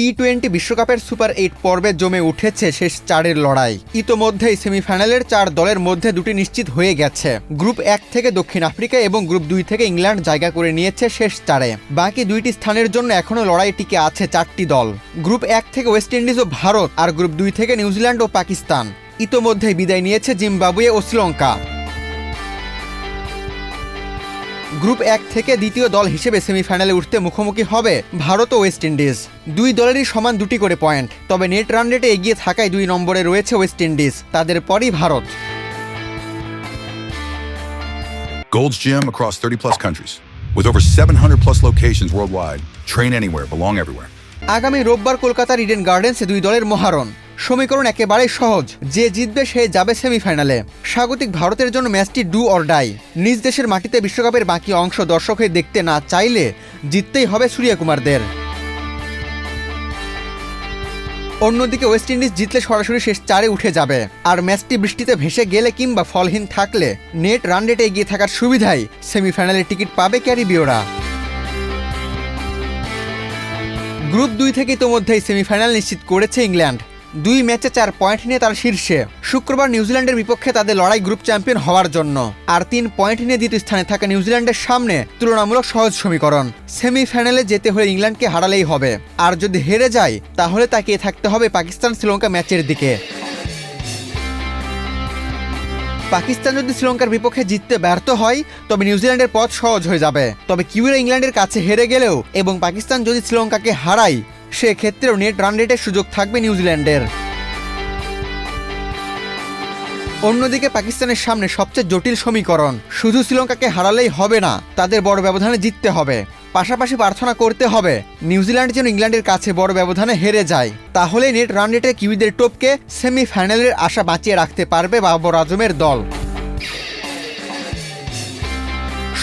টি-20 বিশ্বকাপের সুপার 8 পর্বে জমে উঠেছে শেষ 4-এর লড়াই। ইতোমধ্যেই সেমিফাইনালের 4 দলের মধ্যে 2টি নিশ্চিত হয়ে গেছে। গ্রুপ 1 থেকে দক্ষিণ আফ্রিকা এবং গ্রুপ 2 থেকে ইংল্যান্ড জায়গা করে নিয়েছে শেষ 4-এ। বাকি 2টি স্থানের জন্য এখনও লড়াই টিকে আছে 4টি দল। গ্রুপ 1 থেকে ওয়েস্ট ইন্ডিজ ও ভারত, আর গ্রুপ 2 থেকে নিউজিল্যান্ড ও পাকিস্তান। ইতোমধ্যেই বিদায় নিয়েছে জিম্বাবুয়ে ও শ্রীলঙ্কা। গ্রুপ 1 থেকে দ্বিতীয় দল হিসেবে সেমিফাইনালে উঠতে মুখোমুখি হবে ভারত ও ওয়েস্ট ইন্ডিজ। দুই দলেরই সমান 2টি করে পয়েন্ট, তবে নেট রান রেটে এগিয়ে থাকায় 2 নম্বরে রয়েছে ওয়েস্ট ইন্ডিজ, তাদের পরই Bharat. Gold's Gym across 30+ countries. With over 700+ locations worldwide. Train anywhere, belong everywhere. আগামী রোববার কলকাতার ইডেন গার্ডেন্সে 2 দলের মহারণ। সমীকরণ একেবারেই সহজ, যে জিতবে সে যাবে সেমিফাইনালে। স্বাগতিক ভারতের জন্য ম্যাচটি ডু অর ডাই। নিজ দেশের মাটিতে বিশ্বকাপের বাকি অংশ দর্শক হয়ে দেখতে না চাইলে জিততেই হবে সূর্যকুমারদের। অন্যদিকে ওয়েস্ট ইন্ডিজ জিতলে সরাসরি শেষ 4-এ উঠে যাবে, আর ম্যাচটি বৃষ্টিতে ভেসে গেলে কিংবা ফলহীন থাকলে নেট রান রেটে এগিয়ে থাকার সুবিধায় সেমিফাইনালের টিকিট পাবে ক্যারিবীয়রা। গ্রুপ 2 থেকে ইতোমধ্যেই সেমিফাইনাল নিশ্চিত করেছে ইংল্যান্ড। 2 ম্যাচে 4 পয়েন্ট নিয়ে তার শীর্ষে। শুক্রবার নিউজিল্যান্ডের বিপক্ষে তাদের লড়াই গ্রুপ চ্যাম্পিয়ন হওয়ার জন্য, আর 3 পয়েন্ট নিয়ে দ্বিতীয় স্থানে থাকা নিউজিল্যান্ডের সামনে তুলনামূলক সহজ সমীকরণ। সেমিফাইনালে যেতে হলে ইংল্যান্ডকে হারালেই হবে, আর যদি হেরে যায় তাহলে তাকিয়ে থাকতে হবে পাকিস্তান শ্রীলঙ্কা ম্যাচের দিকে। পাকিস্তান যদি শ্রীলঙ্কার বিপক্ষে জিততে ব্যর্থ হয় তবে নিউজিল্যান্ডের পথ সহজ হয়ে যাবে। তবে কিউরা ইংল্যান্ডের কাছে হেরে গেলেও এবং পাকিস্তান যদি শ্রীলঙ্কাকে হারায় সেক্ষেত্রেও নেট রান রেটের সুযোগ থাকবে নিউজিল্যান্ডের। অন্যদিকে পাকিস্তানের সামনে সবচেয়ে জটিল সমীকরণ, শুধু শ্রীলঙ্কাকে হারালেই হবে না, তাদের বড় ব্যবধানে জিততে হবে। পাশাপাশি প্রার্থনা করতে হবে নিউজিল্যান্ড যেন ইংল্যান্ডের কাছে বড় ব্যবধানে হেরে যায়, তাহলে নেট রান রেটে কিউইদের টপকে সেমিফাইনালের আশা বাঁচিয়ে রাখতে পারবে বাবর আজমের দল।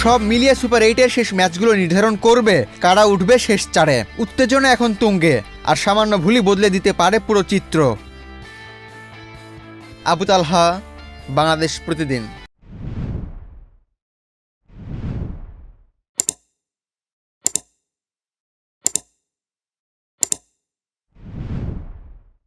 সব মিলিয়ে সুপার 8-এর শেষ ম্যাচগুলো নির্ধারণ করবে কারা উঠবে শেষ 4-এ। উত্তেজনা এখন তুঙ্গে, আর সামান্য ভুলই বদলে দিতে পারে পুরো চিত্র। আবু তালহা, বাংলাদেশ প্রতিদিন।